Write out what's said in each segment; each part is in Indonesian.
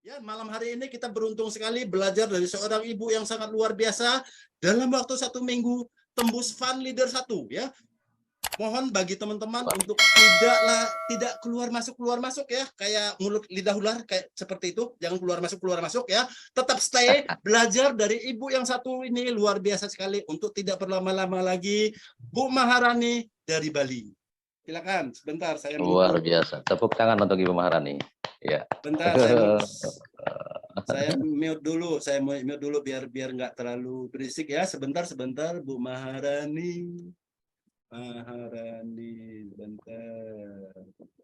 Ya, malam hari ini kita beruntung sekali belajar dari seorang ibu yang sangat luar biasa dalam waktu 1 minggu tembus Fun Leader 1 ya. Mohon bagi teman-teman untuk tidak keluar masuk ya, kayak mulut lidah ular kayak seperti itu, jangan keluar masuk ya. Tetap stay belajar dari ibu yang satu ini luar biasa sekali. Untuk tidak berlama-lama lagi, Bu Maharani dari Bali. Silakan, sebentar saya Luar biasa. Tepuk tangan untuk Ibu Maharani. Ya. Bentar, saya mute dulu biar nggak terlalu berisik ya. Sebentar Bu Maharani.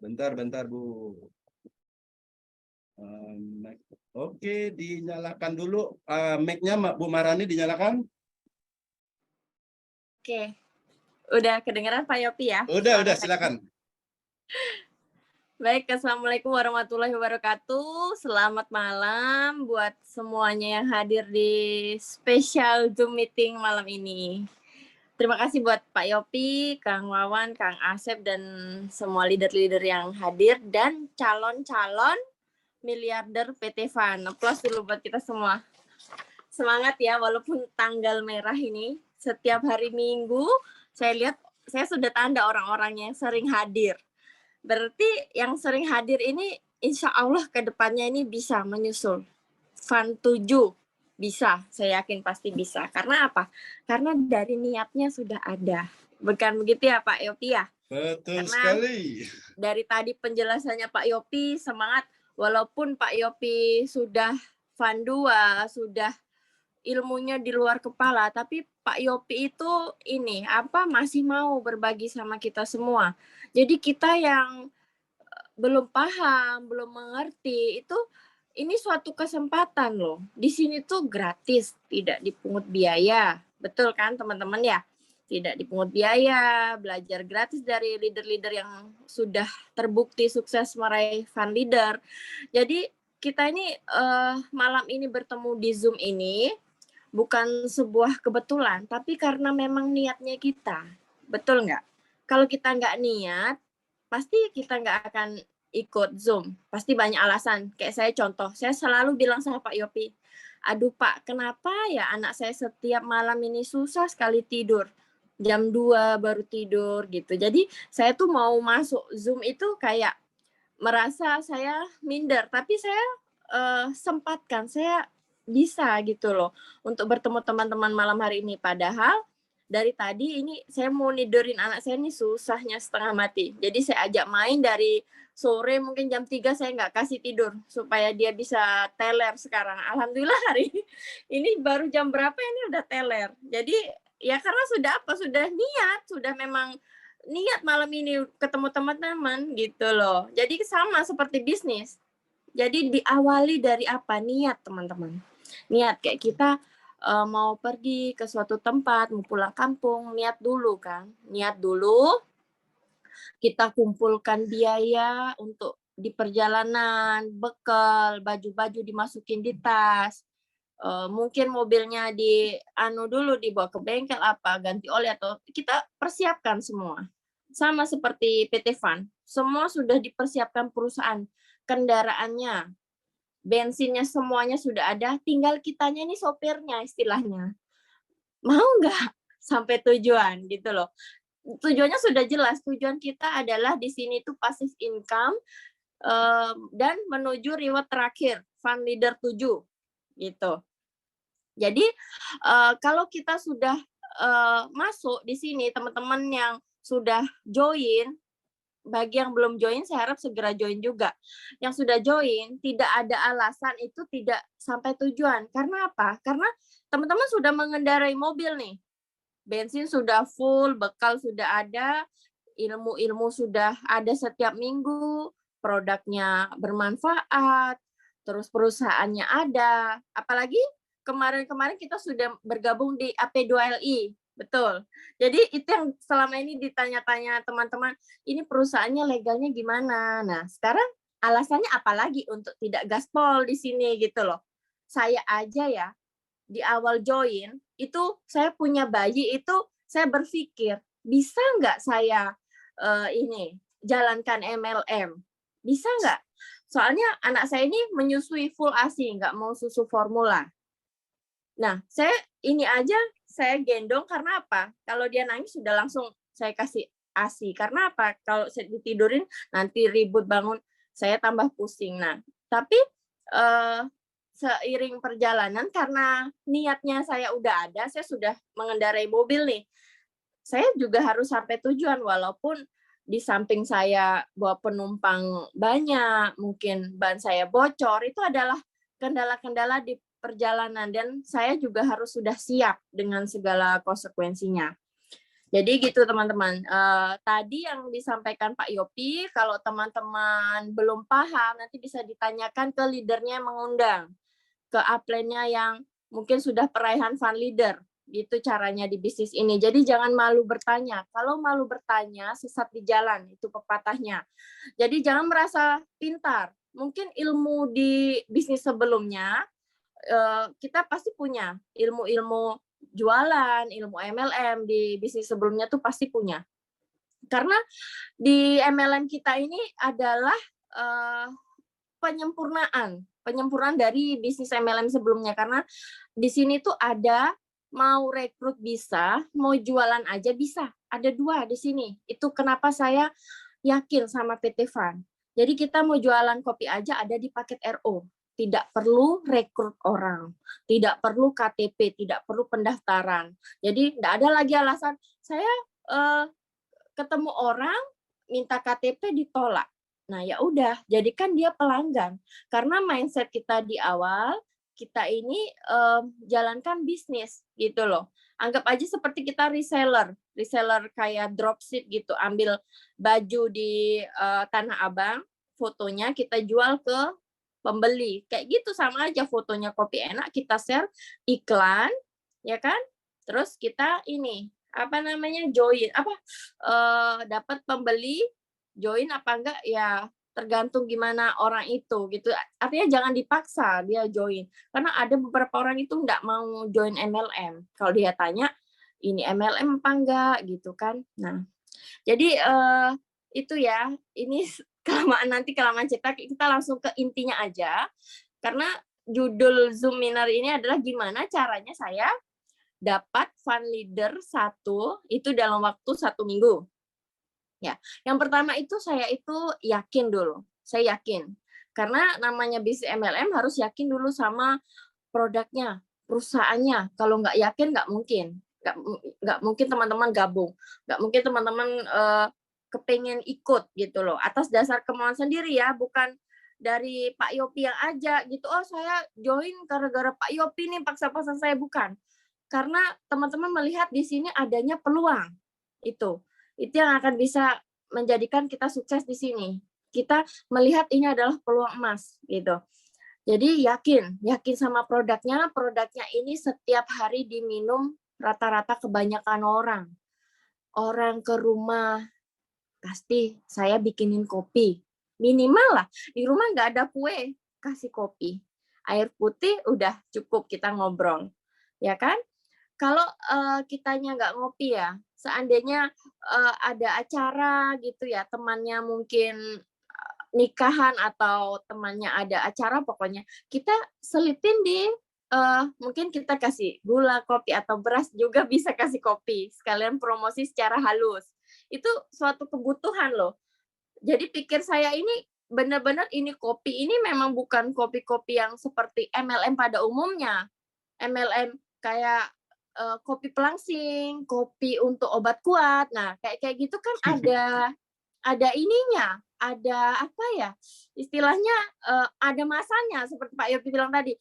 Bentar Bu. Oke, dinyalakan dulu mic-nya Bu Maharani, dinyalakan. Oke, udah kedengeran Pak Yopi ya? Udah silakan. Baik, Assalamualaikum warahmatullahi wabarakatuh. Selamat malam buat semuanya yang hadir di special Zoom meeting malam ini. Terima kasih buat Pak Yopi, Kang Wawan, Kang Asep, dan semua leader-leader yang hadir, dan calon-calon miliarder PT Fun. Aplaus dulu buat kita semua. Semangat ya, walaupun tanggal merah ini, setiap hari Minggu, saya lihat, saya sudah tanda orang-orangnya yang sering hadir. Berarti yang sering hadir ini insya Allah ke depannya ini bisa menyusul. Fun 7 bisa, saya yakin pasti bisa. Karena apa? Karena dari niatnya sudah ada. Bukan begitu ya Pak Yopi ya? Betul Karena sekali. dari tadi penjelasannya Pak Yopi, semangat. Walaupun Pak Yopi sudah Fun 2, sudah ilmunya di luar kepala, tapi Pak Yopi itu masih mau berbagi sama kita semua. Jadi kita yang belum paham, belum mengerti, ini suatu kesempatan loh. Di sini tuh gratis, tidak dipungut biaya. Betul kan teman-teman ya? Tidak dipungut biaya, belajar gratis dari leader-leader yang sudah terbukti sukses meraih Fun Leader. Jadi kita ini malam ini bertemu di Zoom ini bukan sebuah kebetulan, tapi karena memang niatnya kita. Betul nggak? Kalau kita nggak niat, pasti kita nggak akan ikut Zoom. Pasti banyak alasan. Kayak saya contoh, saya selalu bilang sama Pak Yopi, aduh Pak, kenapa ya anak saya setiap malam ini susah sekali tidur. Jam 2 baru tidur gitu. Jadi saya tuh mau masuk Zoom itu kayak merasa saya minder. Tapi saya sempatkan, saya bisa gitu loh untuk bertemu teman-teman malam hari ini. Padahal dari tadi ini saya mau nidurin anak saya ini susahnya setengah mati. Jadi saya ajak main dari sore, mungkin jam 3 saya nggak kasih tidur supaya dia bisa teler sekarang. Alhamdulillah hari ini baru jam berapa ini udah teler. Jadi ya karena sudah niat, sudah memang niat malam ini ketemu teman-teman gitu loh. Jadi sama seperti bisnis. Jadi diawali dari apa? Niat teman-teman. Niat kayak kita mau pergi ke suatu tempat, mau pulang kampung, niat dulu kan. Niat dulu, kita kumpulkan biaya untuk di perjalanan, bekal, baju-baju dimasukin di tas, mungkin mobilnya dulu dibawa ke bengkel ganti oli atau kita persiapkan semua. Sama seperti PT Fun, semua sudah dipersiapkan perusahaan, kendaraannya, bensinnya semuanya sudah ada, tinggal kitanya ini sopirnya istilahnya. Mau nggak sampai tujuan gitu loh. Tujuannya sudah jelas, tujuan kita adalah di sini tuh passive income dan menuju reward terakhir, Fun Leader 7 gitu. Jadi kalau kita sudah masuk di sini, teman-teman yang sudah join, bagi yang belum join, saya harap segera join juga. Yang sudah join, tidak ada alasan itu tidak sampai tujuan. Karena apa? Karena teman-teman sudah mengendarai mobil nih. Bensin sudah full, bekal sudah ada, ilmu-ilmu sudah ada setiap minggu, produknya bermanfaat, terus perusahaannya ada. Apalagi kemarin-kemarin kita sudah bergabung di AP2LI. Betul. Jadi itu yang selama ini ditanya-tanya teman-teman, ini perusahaannya legalnya gimana? Nah, sekarang alasannya apa lagi untuk tidak gaspol di sini gitu loh. Saya aja ya, di awal join, itu saya punya bayi itu saya berpikir, bisa nggak saya jalankan MLM? Bisa nggak? Soalnya anak saya ini menyusui full ASI, nggak mau susu formula. Nah, ini aja saya gendong karena apa? Kalau dia nangis sudah langsung saya kasih ASI. Karena apa? Kalau saya ditidurin nanti ribut bangun, saya tambah pusing. Nah, tapi seiring perjalanan karena niatnya saya udah ada, saya sudah mengendarai mobil nih. Saya juga harus sampai tujuan walaupun di samping saya bawa penumpang banyak, mungkin ban saya bocor, itu adalah kendala-kendala di perjalanan dan saya juga harus sudah siap dengan segala konsekuensinya. Jadi gitu teman-teman. Tadi yang disampaikan Pak Yopi, kalau teman-teman belum paham nanti bisa ditanyakan ke leadernya yang mengundang, ke upline-nya yang mungkin sudah peraihan fund leader. Gitu caranya di bisnis ini. Jadi jangan malu bertanya. Kalau malu bertanya, sesat di jalan. Itu pepatahnya. Jadi jangan merasa pintar. Mungkin ilmu di bisnis sebelumnya, kita pasti punya. Ilmu-ilmu jualan, ilmu MLM di bisnis sebelumnya tuh pasti punya. Karena di MLM kita ini adalah penyempurnaan dari bisnis MLM sebelumnya. Karena di sini tuh ada mau rekrut bisa, mau jualan aja bisa. Ada 2 di sini. Itu kenapa saya yakin sama PT Fund. Jadi kita mau jualan kopi aja ada di paket RO. Tidak perlu rekrut orang. Tidak perlu KTP, tidak perlu pendaftaran. Jadi tidak ada lagi alasan, saya ketemu orang, minta KTP ditolak. Nah ya udah, jadikan dia pelanggan. Karena mindset kita di awal, kita ini jalankan bisnis gitu loh. Anggap aja seperti kita reseller kayak dropship gitu, ambil baju di Tanah Abang, fotonya kita jual ke pembeli. Kayak gitu sama aja, fotonya kopi enak kita share iklan, ya kan? Terus kita ini join dapat pembeli join apa enggak ya tergantung gimana orang itu gitu. Artinya jangan dipaksa dia join. Karena ada beberapa orang itu nggak mau join MLM. Kalau dia tanya, ini MLM apa enggak gitu kan. Nah, jadi itu ya. Ini kelamaan cerita, kita langsung ke intinya aja. Karena judul Zoom Minar ini adalah gimana caranya saya dapat fund leader 1 itu dalam waktu 1 minggu. Ya, yang pertama itu saya itu yakin dulu. Saya yakin. Karena namanya bisnis MLM harus yakin dulu sama produknya, perusahaannya. Kalau nggak yakin nggak mungkin. Nggak mungkin teman-teman gabung. Nggak mungkin teman-teman kepengen ikut gitu loh. Atas dasar kemauan sendiri ya, bukan dari Pak Yopi yang aja gitu. Oh, saya join gara-gara Pak Yopi nih paksa-paksa saya, bukan. Karena teman-teman melihat di sini adanya peluang. Itu yang akan bisa menjadikan kita sukses di sini. Kita melihat ini adalah peluang emas gitu. Jadi yakin sama produknya ini setiap hari diminum rata-rata kebanyakan orang. Orang ke rumah pasti saya bikinin kopi. Minimal lah, di rumah nggak ada kue, kasih kopi. Air putih udah cukup kita ngobrol. Ya kan? Kalau kitanya nggak ngopi ya, seandainya ada acara gitu ya, temannya mungkin nikahan atau temannya ada acara, pokoknya kita selipin di mungkin kita kasih gula, kopi atau beras juga bisa kasih kopi, sekalian promosi secara halus. Itu suatu kebutuhan loh. Jadi pikir saya ini benar-benar ini kopi ini memang bukan kopi-kopi yang seperti MLM pada umumnya. MLM kayak kopi pelangsing, kopi untuk obat kuat. Nah, kayak gitu kan ada ininya, ada apa ya? Istilahnya ada masanya seperti Pak Yopi bilang tadi.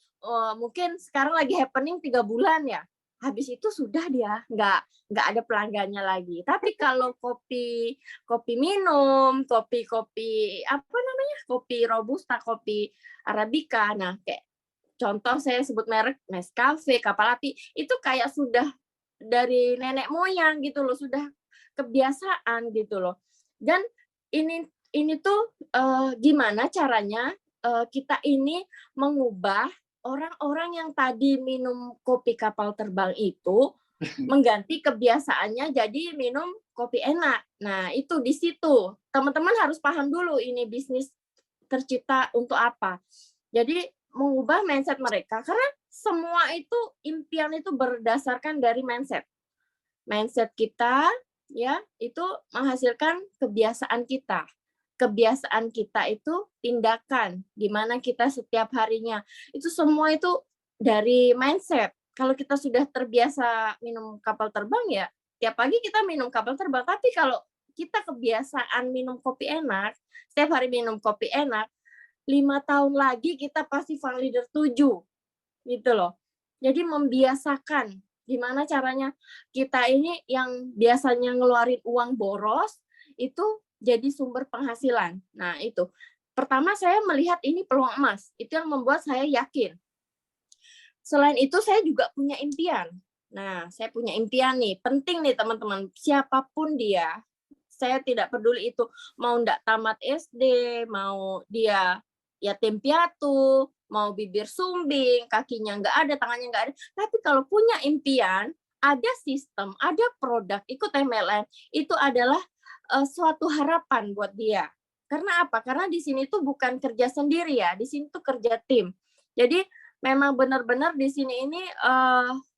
Mungkin sekarang lagi happening 3 bulan ya. Habis itu sudah dia nggak ada pelanggannya lagi. Tapi kalau kopi minum, kopi kopi robusta, kopi arabica, nah kayak contoh saya sebut merek Nescafe, Kapal Api, itu kayak sudah dari nenek moyang gitu loh, sudah kebiasaan gitu loh. Dan ini tuh gimana caranya kita ini mengubah orang-orang yang tadi minum kopi kapal terbang itu mengganti kebiasaannya jadi minum kopi enak. Nah, itu di situ. Teman-teman harus paham dulu ini bisnis tercipta untuk apa. Jadi mengubah mindset mereka, karena semua itu impian itu berdasarkan dari mindset. Mindset kita ya itu menghasilkan kebiasaan kita. Kebiasaan kita itu tindakan, gimana kita setiap harinya. Itu semua itu dari mindset. Kalau kita sudah terbiasa minum kapal terbang ya, tiap pagi kita minum kapal terbang. Tapi kalau kita kebiasaan minum kopi enak, setiap hari minum kopi enak, 5 tahun lagi kita pasti Fund Leader 7. Gitu loh. Jadi membiasakan gimana caranya kita ini yang biasanya ngeluarin uang boros itu jadi sumber penghasilan. Nah, itu. Pertama saya melihat ini peluang emas. Itu yang membuat saya yakin. Selain itu saya juga punya impian. Nah, saya punya impian nih. Penting nih teman-teman. Siapapun dia, saya tidak peduli itu mau ndak tamat SD, mau dia yatim piatu, mau bibir sumbing, kakinya nggak ada, tangannya nggak ada. Tapi kalau punya impian, ada sistem, ada produk, ikut MLM, itu adalah suatu harapan buat dia. Karena apa? Karena di sini tuh bukan kerja sendiri ya, di sini tuh kerja tim. Jadi memang benar-benar di sini ini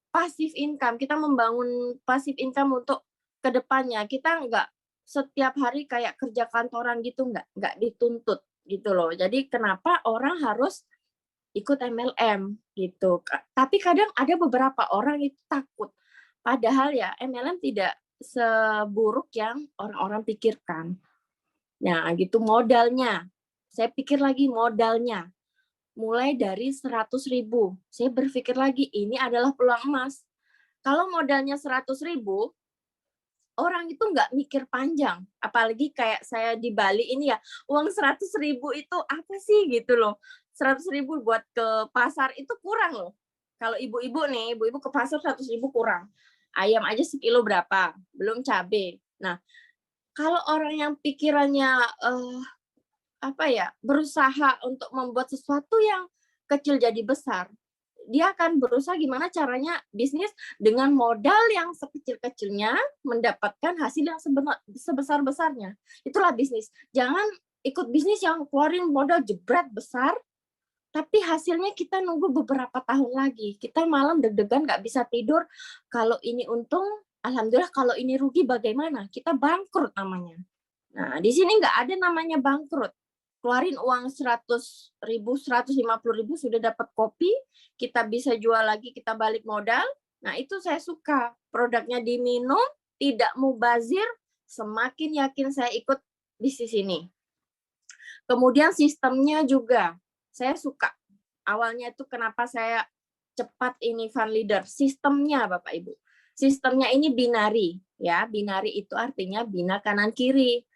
passive income. Kita membangun passive income untuk kedepannya. Kita nggak setiap hari kayak kerja kantoran gitu, nggak dituntut gitu loh. Jadi kenapa orang harus ikut MLM gitu. Tapi kadang ada beberapa orang itu takut. Padahal ya MLM tidak seburuk yang orang-orang pikirkan. Nah, gitu modalnya. Saya pikir lagi modalnya. Mulai dari 100.000. Saya berpikir lagi, ini adalah peluang emas. Kalau modalnya 100.000, orang itu nggak mikir panjang. Apalagi kayak saya di Bali ini ya, uang 100.000 itu apa sih gitu loh. 100.000 buat ke pasar itu kurang loh. Kalau ibu-ibu nih, ibu-ibu ke pasar 100.000 kurang. Ayam aja sekilo berapa? Belum cabai. Nah, kalau orang yang pikirannya berusaha untuk membuat sesuatu yang kecil jadi besar, dia akan berusaha gimana caranya bisnis dengan modal yang sekecil-kecilnya mendapatkan hasil yang sebesar-besarnya. Itulah bisnis. Jangan ikut bisnis yang keluarin modal jebret besar, tapi hasilnya kita nunggu beberapa tahun lagi. Kita malam deg-degan nggak bisa tidur. Kalau ini untung, alhamdulillah. Kalau ini rugi bagaimana? Kita bangkrut namanya. Nah, di sini nggak ada namanya bangkrut. Keluarin uang 100.000, 150.000 sudah dapat kopi, kita bisa jual lagi, kita balik modal. Nah, itu saya suka. Produknya diminum, tidak mubazir, semakin yakin saya ikut bisnis ini. Kemudian sistemnya juga. Saya suka. Awalnya itu kenapa saya cepat ini Fund Leader. Sistemnya Bapak Ibu. Sistemnya ini binari. Ya, binari itu artinya bina kanan kiri.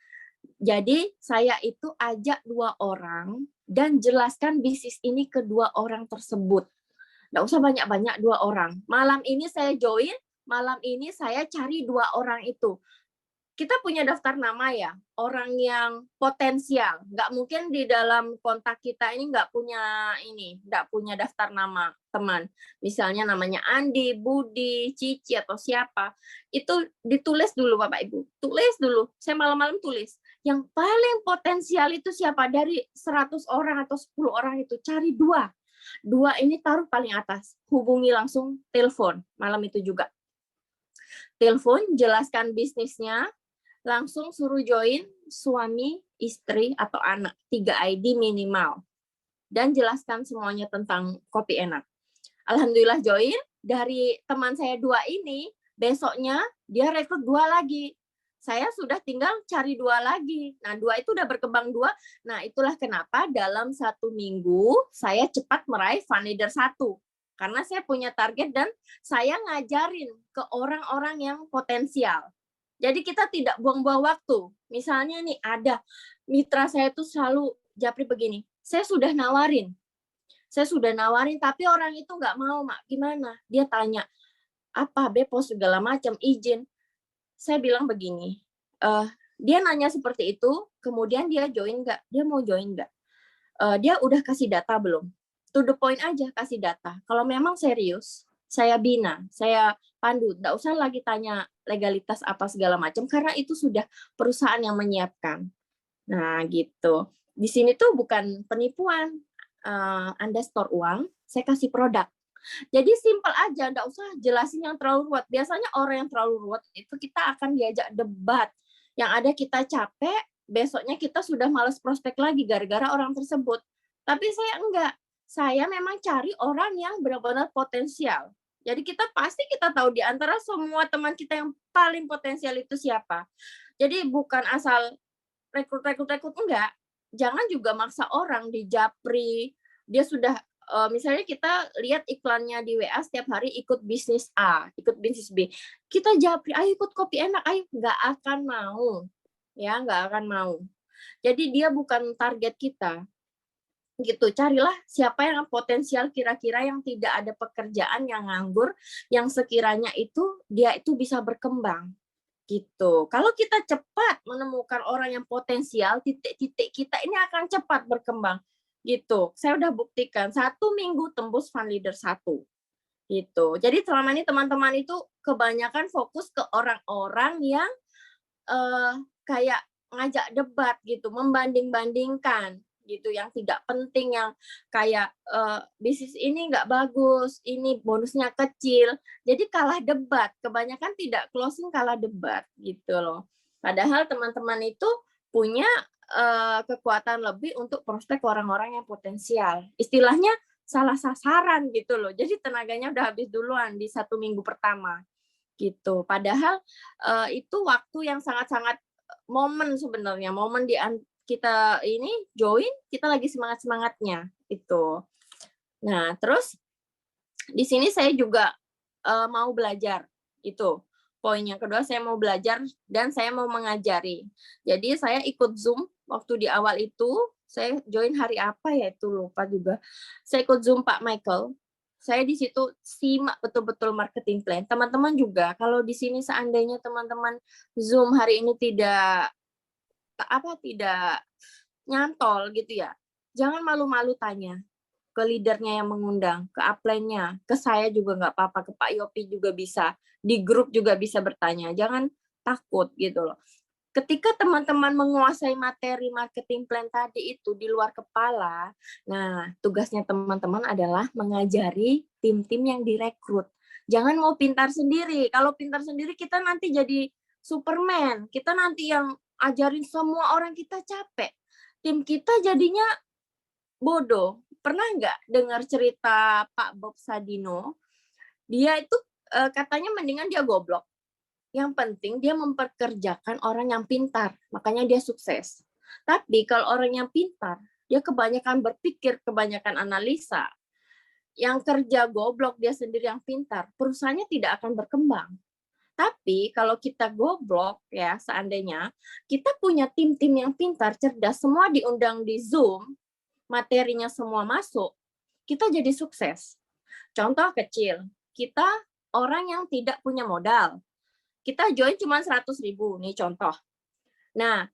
Jadi saya itu ajak 2 orang dan jelaskan bisnis ini ke 2 orang tersebut. Nggak usah banyak-banyak 2 orang. Malam ini saya join, malam ini saya cari 2 orang itu. Kita punya daftar nama ya, orang yang potensial. Nggak mungkin di dalam kontak kita ini nggak punya daftar nama teman. Misalnya namanya Andi, Budi, Cici, atau siapa. Itu ditulis dulu Bapak Ibu. Tulis dulu. Saya malam-malam tulis. Yang paling potensial itu siapa? Dari 100 orang atau 10 orang itu. Cari 2. 2 ini taruh paling atas. Hubungi langsung, telepon. Malam itu juga. Telepon, jelaskan bisnisnya. Langsung suruh join suami, istri, atau anak. 3 ID minimal. Dan jelaskan semuanya tentang kopi enak. Alhamdulillah join. Dari teman saya 2 ini, besoknya dia rekrut 2 lagi. Saya sudah tinggal cari 2 lagi. Nah, 2 itu udah berkembang 2. Nah, itulah kenapa dalam 1 minggu saya cepat meraih Fund Leader 1. Karena saya punya target dan saya ngajarin ke orang-orang yang potensial. Jadi kita tidak buang-buang waktu. Misalnya nih ada mitra saya itu selalu japri begini. Saya sudah nawarin tapi orang itu nggak mau, Mak. Gimana? Dia tanya, apa Bepo segala macam, izin. Saya bilang begini, dia nanya seperti itu, kemudian dia join nggak? Dia mau join nggak? Dia udah kasih data belum? To the point aja, kasih data. Kalau memang serius, saya bina, saya pandu. Nggak usah lagi tanya legalitas apa segala macam, karena itu sudah perusahaan yang menyiapkan. Nah, gitu. Di sini tuh bukan penipuan. Anda store uang, saya kasih produk. Jadi simple aja, nggak usah jelasin yang terlalu ruwet. Biasanya orang yang terlalu ruwet itu kita akan diajak debat. Yang ada kita capek, besoknya kita sudah malas prospek lagi gara-gara orang tersebut. Tapi saya enggak. Saya memang cari orang yang benar-benar potensial. Jadi kita tahu di antara semua teman kita yang paling potensial itu siapa. Jadi bukan asal rekrut enggak. Jangan juga maksa orang di japri. Dia sudah misalnya kita lihat iklannya di WA setiap hari ikut bisnis A, ikut bisnis B. Kita japri, ayo ikut kopi enak, ayo, nggak akan mau. Ya, nggak akan mau. Jadi dia bukan target kita. Gitu, carilah siapa yang potensial kira-kira yang tidak ada pekerjaan, yang nganggur, yang sekiranya dia itu bisa berkembang. Gitu. Kalau kita cepat menemukan orang yang potensial, titik-titik kita ini akan cepat berkembang. Gitu. Saya udah buktikan 1 minggu tembus Fund Leader 1. Gitu. Jadi selama ini teman-teman itu kebanyakan fokus ke orang-orang yang kayak ngajak debat gitu, membanding-bandingkan gitu, yang tidak penting, yang kayak bisnis ini nggak bagus, ini bonusnya kecil, jadi kalah debat, kebanyakan tidak closing, kalah debat gitu loh. Padahal teman-teman itu punya kekuatan lebih untuk prospek orang-orang yang potensial. Istilahnya salah sasaran gitu loh, jadi tenaganya udah habis duluan di 1 minggu pertama gitu. Padahal itu waktu yang sangat-sangat momen sebenarnya, momen kita ini join, kita lagi semangat-semangatnya itu. Nah, terus di sini saya juga mau belajar itu. Poin yang kedua, saya mau belajar dan saya mau mengajari. Jadi saya ikut Zoom waktu di awal itu, saya join hari apa ya itu lupa juga. Saya ikut Zoom Pak Michael. Saya di situ simak betul-betul marketing plan. Teman-teman juga, kalau di sini seandainya teman-teman Zoom hari ini tidak nyantol gitu ya, jangan malu-malu tanya ke leadernya yang mengundang, ke upline-nya, ke saya juga nggak apa-apa, ke Pak Yopi juga bisa, di grup juga bisa bertanya, jangan takut gitu loh. Ketika teman-teman menguasai materi marketing plan tadi itu di luar kepala, nah tugasnya teman-teman adalah mengajari tim-tim yang direkrut. Jangan mau pintar sendiri, kalau pintar sendiri kita nanti jadi Superman, kita nanti yang ajarin semua orang, kita capek. Tim kita jadinya bodoh. Pernah nggak dengar cerita Pak Bob Sadino? Dia itu katanya mendingan dia goblok. Yang penting dia memperkerjakan orang yang pintar, makanya dia sukses. Tapi kalau orang yang pintar, dia kebanyakan berpikir, kebanyakan analisa. Yang kerja goblok, dia sendiri yang pintar, perusahaannya tidak akan berkembang. Tapi kalau kita goblok ya, seandainya kita punya tim-tim yang pintar, cerdas, semua diundang di Zoom, materinya semua masuk, kita jadi sukses. Contoh kecil, kita orang yang tidak punya modal, kita join cuma 100.000 nih contoh. Nah,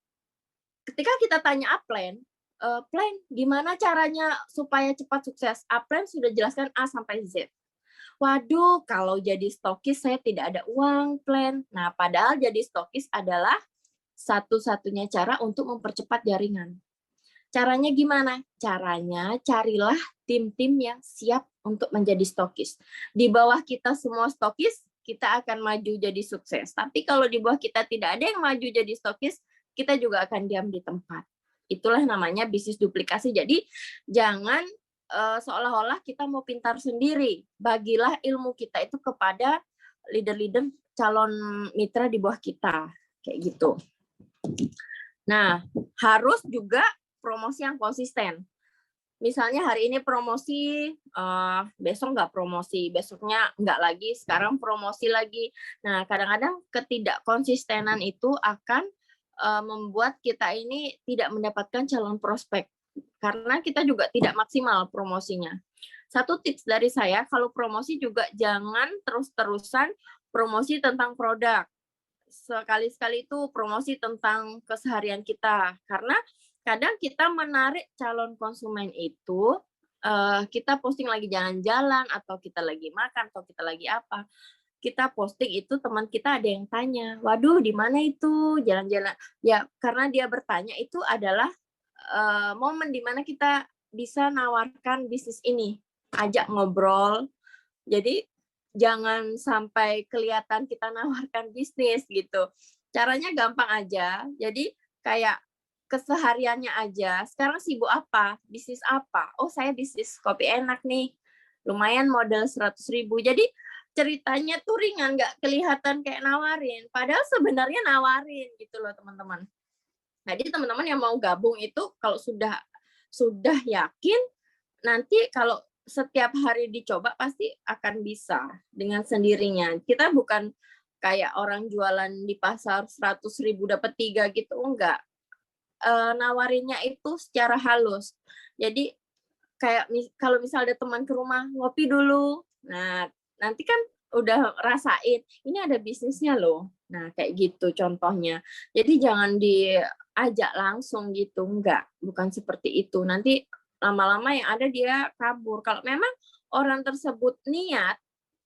ketika kita tanya upline, plan gimana caranya supaya cepat sukses? Upline sudah jelaskan A sampai Z. Waduh, kalau jadi stokis saya tidak ada uang, plan. Nah, padahal jadi stokis adalah satu-satunya cara untuk mempercepat jaringan. Caranya gimana? Caranya carilah tim-tim yang siap untuk menjadi stokis. Di bawah kita semua stokis, kita akan maju jadi sukses. Tapi kalau di bawah kita tidak ada yang maju jadi stokis, kita juga akan diam di tempat. Itulah namanya bisnis duplikasi. Jadi jangan seolah-olah kita mau pintar sendiri. Bagilah ilmu kita itu kepada leader-leader calon mitra di bawah kita. Kayak gitu. Nah, harus juga promosi yang konsisten. Misalnya hari ini promosi, besok nggak promosi, besoknya nggak lagi, sekarang promosi lagi. Nah, kadang-kadang ketidakkonsistenan itu akan membuat kita ini tidak mendapatkan calon prospek. Karena kita juga tidak maksimal promosinya. Satu tips dari saya, kalau promosi juga jangan terus-terusan promosi tentang produk. Sekali-sekali itu promosi tentang keseharian kita. Karena kadang kita menarik calon konsumen itu, kita posting lagi jalan-jalan, atau kita lagi makan, atau kita lagi apa. Kita posting itu, teman kita ada yang tanya, waduh di mana itu jalan-jalan. Ya, karena dia bertanya itu adalah momen dimana kita bisa nawarkan bisnis ini, ajak ngobrol. Jadi jangan sampai kelihatan kita nawarkan bisnis gitu. Caranya gampang aja. Jadi kayak kesehariannya aja. Sekarang sibuk apa? Bisnis apa? Oh, saya bisnis kopi enak nih. Lumayan modal 100.000. Jadi ceritanya tuh ringan, nggak kelihatan kayak nawarin. Padahal sebenarnya nawarin gitu loh teman-teman. Jadi teman-teman yang mau gabung itu kalau sudah yakin, nanti kalau setiap hari dicoba pasti akan bisa dengan sendirinya. Kita bukan kayak orang jualan di pasar 100.000 dapat 3 gitu, enggak. Nawarinnya itu secara halus. Jadi kayak kalau misal ada teman ke rumah, ngopi dulu. Nah, nanti kan udah rasain, ini ada bisnisnya loh. Nah, kayak gitu contohnya. Jadi jangan diajak langsung gitu, enggak. Bukan seperti itu. Nanti lama-lama yang ada dia kabur. Kalau memang orang tersebut niat,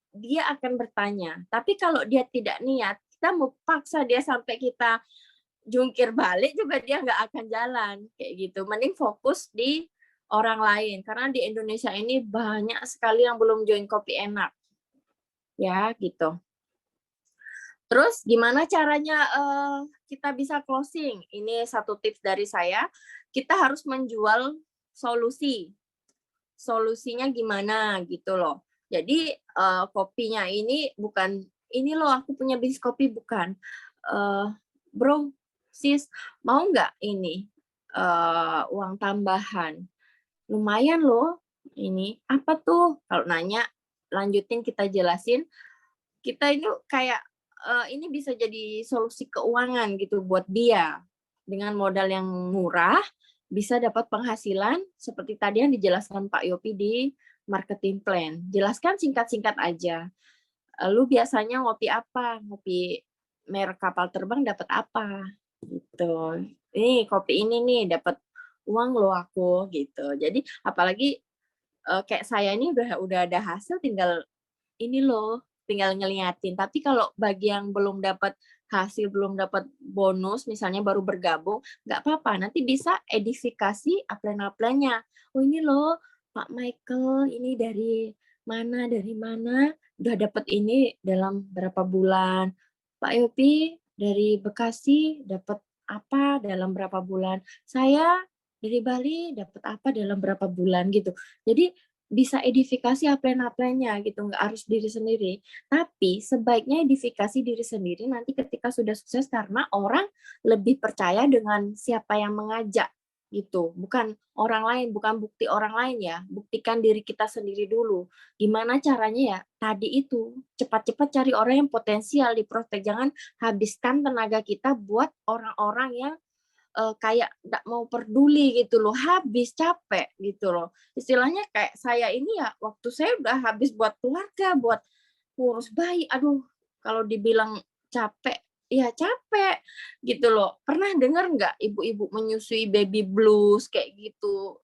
dia akan bertanya. Tapi kalau dia tidak niat, kita mau paksa dia sampai kita jungkir balik juga dia nggak akan jalan. Kayak gitu. Mending fokus di orang lain. Karena di Indonesia ini banyak sekali yang belum join Kopi Enak. Ya, gitu. Terus gimana caranya kita bisa closing? Ini satu tips dari saya. Kita harus menjual solusi. Solusinya gimana gitu loh. Jadi kopinya ini bukan, ini loh aku punya bisnis kopi, bukan. Bro, sis, mau nggak ini uang tambahan? Lumayan loh ini. Apa tuh? Kalau nanya, lanjutin kita jelasin. Kita ini kayak ini bisa jadi solusi keuangan gitu buat dia. Dengan modal yang murah, bisa dapat penghasilan seperti tadi yang dijelaskan Pak Yopi di marketing plan. Jelaskan singkat-singkat aja. Lu biasanya ngopi apa? Ngopi merek kapal terbang dapat apa? Gitu. Ini kopi ini nih dapat uang lo aku gitu. Jadi apalagi kayak saya ini udah ada hasil, tinggal ini loh, tinggal ngeliatin. Tapi kalau bagi yang belum dapat hasil, belum dapat bonus, misalnya baru bergabung, nggak apa-apa. Nanti bisa edifikasi upline-upline-nya. Oh ini loh, Pak Michael, ini dari mana, udah dapat ini dalam berapa bulan. Pak Yopi dari Bekasi dapat apa dalam berapa bulan. Saya dari Bali dapat apa dalam berapa bulan gitu. Jadi bisa edifikasi upline-upline-nya gitu, nggak harus diri sendiri. Tapi sebaiknya edifikasi diri sendiri nanti ketika sudah sukses, karena orang lebih percaya dengan siapa yang mengajak gitu. Bukan orang lain, bukan bukti orang lain ya. Buktikan diri kita sendiri dulu. Gimana caranya ya? Tadi itu, cepat-cepat cari orang yang potensial di prospek. Jangan habiskan tenaga kita buat orang-orang yang kayak nggak mau peduli gitu loh, habis capek gitu loh. Istilahnya kayak saya ini ya, waktu saya udah habis buat keluarga, buat ngurus bayi. Aduh, kalau dibilang capek, ya capek gitu loh. Pernah dengar nggak ibu-ibu menyusui baby blues kayak gitu?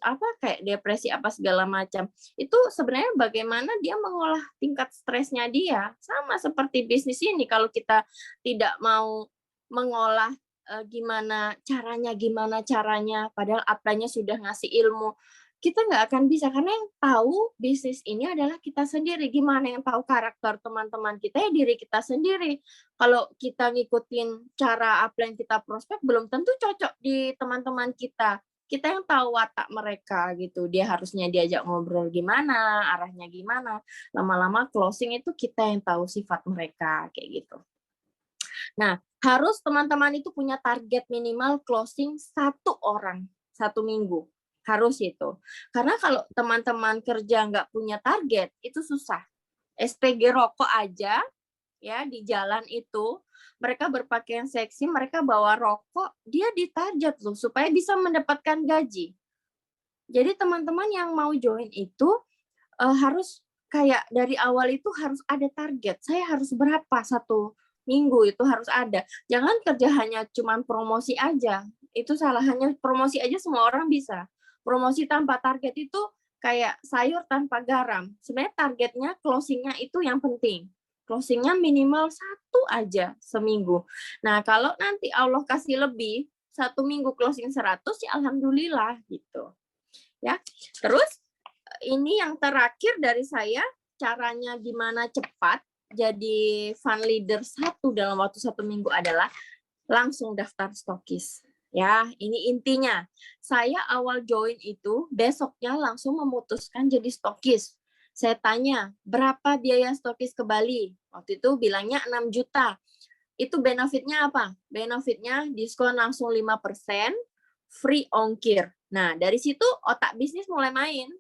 Apa kayak depresi apa segala macam. Itu sebenarnya bagaimana dia mengolah tingkat stresnya dia. Sama seperti bisnis ini, kalau kita tidak mau mengolah gimana caranya, padahal upline-nya sudah ngasih ilmu, kita nggak akan bisa, karena yang tahu bisnis ini adalah kita sendiri. Gimana yang tahu karakter teman-teman kita? Ya diri kita sendiri. Kalau kita ngikutin cara upline kita prospek, belum tentu cocok di teman-teman kita. Kita yang tahu watak mereka gitu. Dia harusnya diajak ngobrol gimana, arahnya gimana. Lama-lama closing itu kita yang tahu sifat mereka kayak gitu. Nah, harus teman-teman itu punya target minimal closing 1 orang 1 minggu. Harus itu. Karena kalau teman-teman kerja nggak punya target, itu susah. SPG rokok aja, ya di jalan itu, mereka berpakaian seksi, mereka bawa rokok, dia ditarget loh, supaya bisa mendapatkan gaji. Jadi teman-teman yang mau join itu harus kayak dari awal itu harus ada target. Saya harus berapa 1 minggu, itu harus ada. Jangan kerja hanya cuman promosi aja. Itu salah, hanya promosi aja semua orang bisa. Promosi tanpa target itu kayak sayur tanpa garam. Sebenarnya targetnya, closingnya itu yang penting. Closingnya minimal 1 aja seminggu. Nah, kalau nanti Allah kasih lebih, satu minggu closing 100 ya alhamdulillah gitu. Ya. Terus ini yang terakhir dari saya, caranya gimana cepat jadi fund leader 1 dalam waktu 1 minggu adalah langsung daftar stokis. Ya, ini intinya. Saya awal join itu besoknya langsung memutuskan jadi stokis. Saya tanya, berapa biaya stokis ke Bali? Waktu itu bilangnya 6 juta. Itu benefitnya apa? Benefitnya diskon langsung 5%, free ongkir. Nah, dari situ otak bisnis mulai main.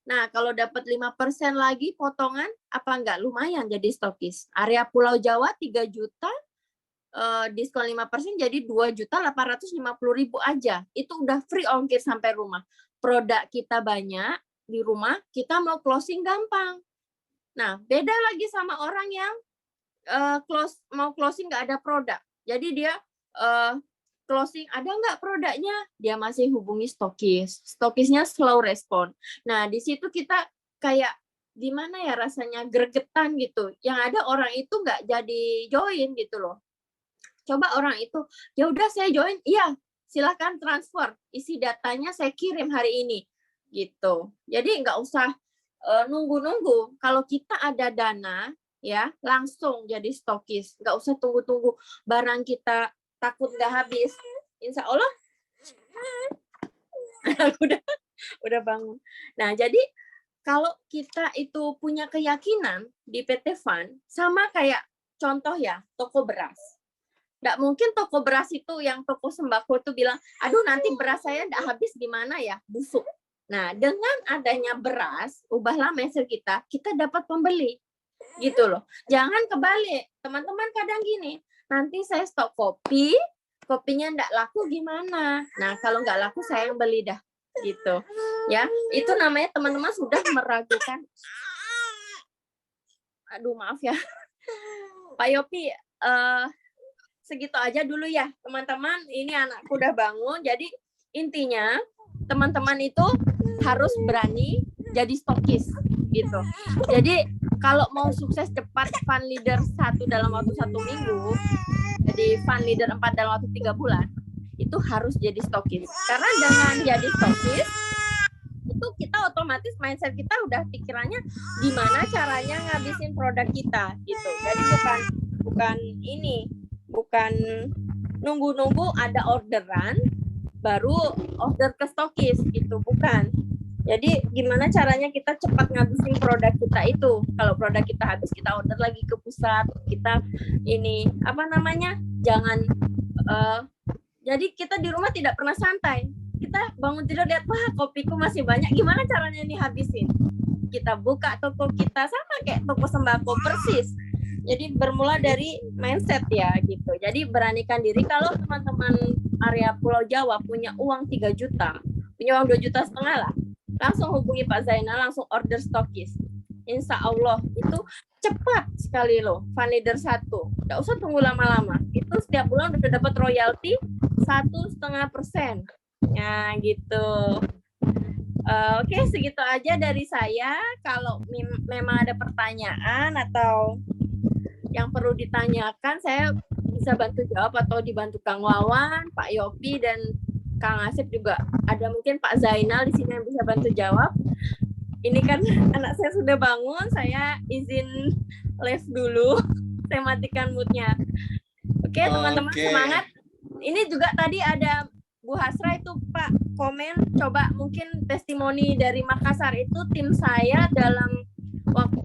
Nah, kalau dapat 5% lagi potongan, apa enggak? Lumayan jadi stokis. Area Pulau Jawa 3 juta, diskon 5% jadi 2.850.000 aja. Itu udah free ongkir sampai rumah. Produk kita banyak di rumah, kita mau closing gampang. Nah, beda lagi sama orang yang mau closing nggak ada produk. Jadi dia closing ada nggak produknya, dia masih hubungi stokis. Stokisnya slow respon. Nah, di situ kita kayak gimana ya rasanya gregetan gitu. Yang ada orang itu nggak jadi join gitu loh. Coba orang itu, ya udah saya join, iya silakan transfer, isi datanya saya kirim hari ini gitu. Jadi nggak usah nunggu-nunggu. Kalau kita ada dana ya langsung jadi stokis, nggak usah tunggu-tunggu barang kita takut nggak habis. Insya Allah udah bangun. Nah, jadi kalau kita itu punya keyakinan di PT Fund, sama kayak contoh ya, toko beras. Nggak mungkin toko beras itu yang toko sembako itu bilang, aduh nanti beras saya nggak habis gimana ya, busuk. Nah, dengan adanya beras, ubahlah mindset kita dapat pembeli. Gitu loh. Jangan kebalik. Teman-teman kadang gini, nanti saya stok kopi, kopinya nggak laku gimana? Nah, kalau nggak laku saya yang beli dah. Gitu. Ya, itu namanya teman-teman sudah meragukan. Aduh, maaf ya. Pak Yopi, segitu aja dulu ya, teman-teman. Ini anakku udah bangun. Jadi, intinya teman-teman itu harus berani jadi stokis gitu. Jadi kalau mau sukses cepat fund leader 1 dalam waktu 1 minggu, jadi fund leader 4 dalam waktu 3 bulan, itu harus jadi stokis. Karena dengan jadi stokis, itu kita otomatis mindset kita udah pikirannya gimana caranya ngabisin produk kita gitu. Jadi bukan nunggu-nunggu ada orderan baru order ke stokis gitu, bukan. Jadi gimana caranya kita cepat ngabisin produk kita itu. Kalau produk kita habis, kita order lagi ke pusat. Kita ini jangan jadi kita di rumah tidak pernah santai. Kita bangun tidur lihat, wah kopiku masih banyak. Gimana caranya ini habisin? Kita buka toko kita sama kayak toko sembako persis. Jadi bermula dari mindset ya gitu. Jadi beranikan diri. Kalau teman-teman area Pulau Jawa punya uang 3 juta, punya uang 2,5 juta lah, langsung hubungi Pak Zainal, langsung order stokis. Insya Allah itu cepat sekali loh, fund leader 1. Nggak usah tunggu lama-lama. Itu setiap bulan udah dapat royalti 1,5%. Ya gitu. Oke, segitu aja dari saya. Kalau memang ada pertanyaan atau yang perlu ditanyakan, saya bisa bantu jawab atau dibantu Kang Wawan, Pak Yopi, dan Kang Asep juga. Ada mungkin Pak Zainal di sini yang bisa bantu jawab. Ini kan anak saya sudah bangun, saya izin live dulu. Saya matikan mood-nya. Oke, teman-teman semangat. Ini juga tadi ada Bu Hasra itu Pak komen, coba mungkin testimoni dari Makassar itu tim saya dalam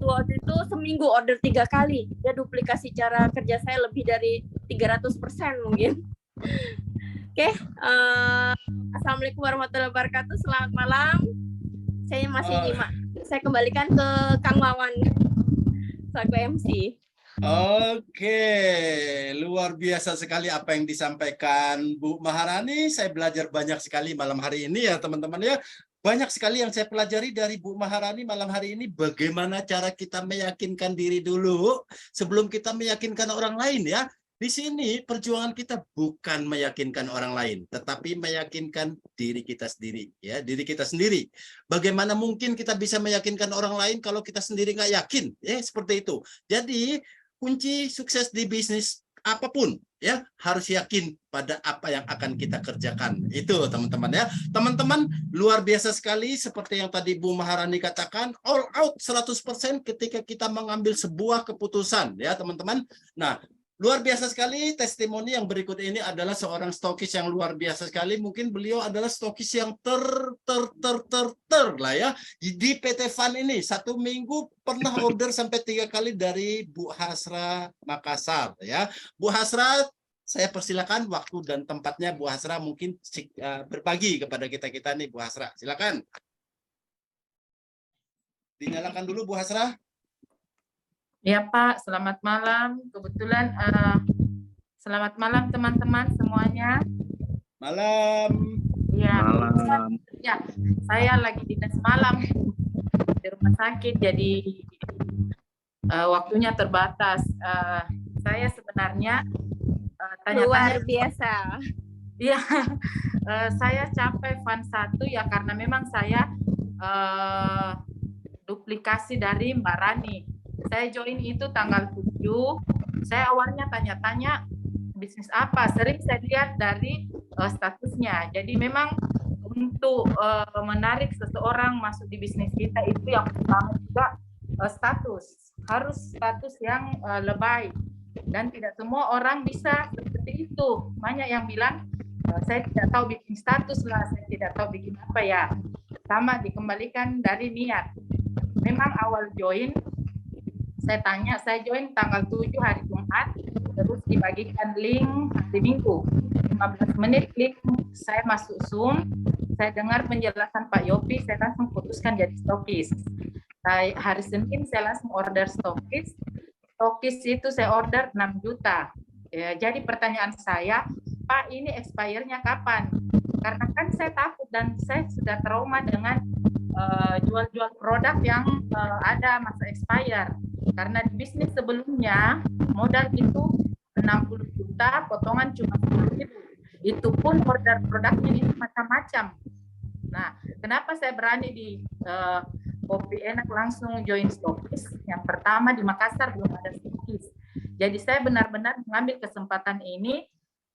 waktu itu seminggu order 3 kali. Ya duplikasi cara kerja saya lebih dari 300% mungkin. Oke, Assalamualaikum warahmatullahi wabarakatuh. Selamat malam. Saya masih nyimak. Saya kembalikan ke Kang Wawan selaku MC. Oke, luar biasa sekali apa yang disampaikan Bu Maharani. Saya belajar banyak sekali malam hari ini ya teman-teman ya. Banyak sekali yang saya pelajari dari Bu Maharani malam hari ini. Bagaimana cara kita meyakinkan diri dulu sebelum kita meyakinkan orang lain ya. Di sini perjuangan kita bukan meyakinkan orang lain, tetapi meyakinkan diri kita sendiri, ya, diri kita sendiri. Bagaimana mungkin kita bisa meyakinkan orang lain kalau kita sendiri nggak yakin, ya, seperti itu. Jadi kunci sukses di bisnis apapun ya harus yakin pada apa yang akan kita kerjakan. Itu teman-teman ya. Teman-teman luar biasa sekali seperti yang tadi Bu Maharani katakan, all out 100% ketika kita mengambil sebuah keputusan ya teman-teman. Nah, luar biasa sekali testimoni yang berikut ini adalah seorang stokis yang luar biasa sekali. Mungkin beliau adalah stokis yang ter lah ya. Di PT Fun ini 1 minggu pernah order sampai 3 kali dari Bu Hasra Makassar ya. Bu Hasra, saya persilakan waktu dan tempatnya Bu Hasra mungkin berbagi kepada kita-kita nih Bu Hasra. Silakan. Dinyalakan dulu Bu Hasra. Ya Pak, selamat malam. Kebetulan selamat malam teman-teman semuanya. Malam. Ya, Malam. ya, saya lagi dinas malam di rumah sakit, jadi waktunya terbatas. Saya sebenarnya Luar tanya-tanya. biasa. Iya, saya capai Fund 1 ya karena memang saya duplikasi dari Mbak Rani. Saya join itu tanggal 7. Saya awalnya tanya-tanya bisnis apa. Sering saya lihat dari statusnya. Jadi memang untuk menarik seseorang masuk di bisnis kita itu yang pertama juga status. Harus status yang lebay. Dan tidak semua orang bisa seperti itu. Banyak yang bilang, saya tidak tahu bikin status lah, saya tidak tahu bikin apa ya. Sama dikembalikan dari niat. Memang awal join, saya tanya, saya join tanggal 7 hari Jumat, terus dibagikan link hari Minggu. 15 menit link, saya masuk Zoom, saya dengar penjelasan Pak Yopi, saya langsung putuskan jadi stokis. Hari Senin saya langsung order stokis. Stokis itu saya order 6 juta. Ya, jadi pertanyaan saya, Pak ini expire-nya kapan? Karena kan saya takut dan saya sudah trauma dengan jual-jual produk yang ada masa expire. Karena di bisnis sebelumnya modal itu 60 juta, potongan cuma 10.000. Itu pun order produknya itu macam-macam. Nah, kenapa saya berani di Kopi Enak langsung join stokis? Yang pertama di Makassar belum ada stokis. Jadi saya benar-benar mengambil kesempatan ini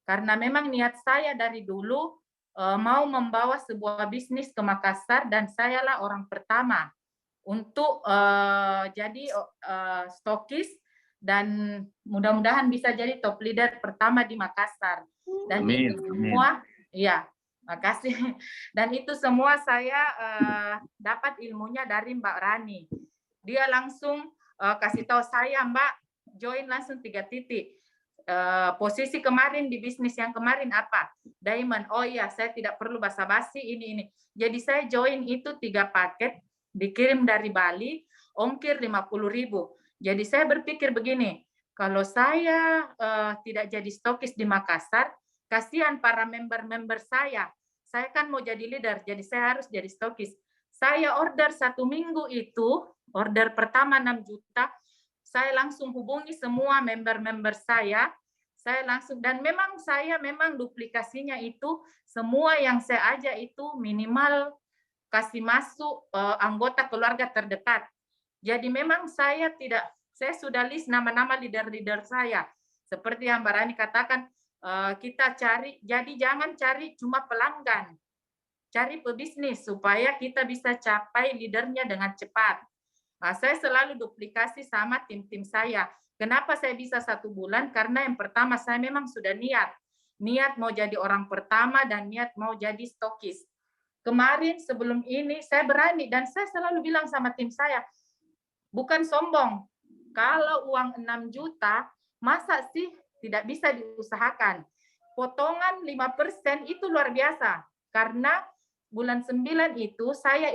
karena memang niat saya dari dulu mau membawa sebuah bisnis ke Makassar dan sayalah orang pertama untuk jadi stokis dan mudah-mudahan bisa jadi top leader pertama di Makassar. Dan Amin, itu semua, ya, makasih. Dan itu semua saya dapat ilmunya dari Mbak Rani. Dia langsung kasih tahu saya, Mbak, join langsung 3 titik. Posisi kemarin di bisnis yang kemarin apa? Diamond. Oh iya, saya tidak perlu basa-basi ini. Jadi saya join itu 3 paket, dikirim dari Bali, ongkir 50.000. Jadi saya berpikir begini, kalau saya tidak jadi stokis di Makassar, kasihan para member-member saya. Saya kan mau jadi leader, jadi saya harus jadi stokis. Saya order 1 minggu itu, order pertama 6 juta, saya langsung hubungi semua member-member saya langsung, dan memang saya memang duplikasinya itu, semua yang saya ajak itu minimal kasih masuk anggota keluarga terdekat. Jadi memang saya sudah list nama-nama leader-leader saya. Seperti yang Mbak Rani katakan, kita cari, jadi jangan cari cuma pelanggan. Cari pebisnis supaya kita bisa capai leadernya dengan cepat. Nah, saya selalu duplikasi sama tim-tim saya. Kenapa saya bisa 1 bulan? Karena yang pertama saya memang sudah niat mau jadi orang pertama dan niat mau jadi stokis. Kemarin sebelum ini saya berani dan saya selalu bilang sama tim saya, bukan sombong. Kalau uang 6 juta, masa sih tidak bisa diusahakan? Potongan 5% itu luar biasa. Karena bulan 9 itu saya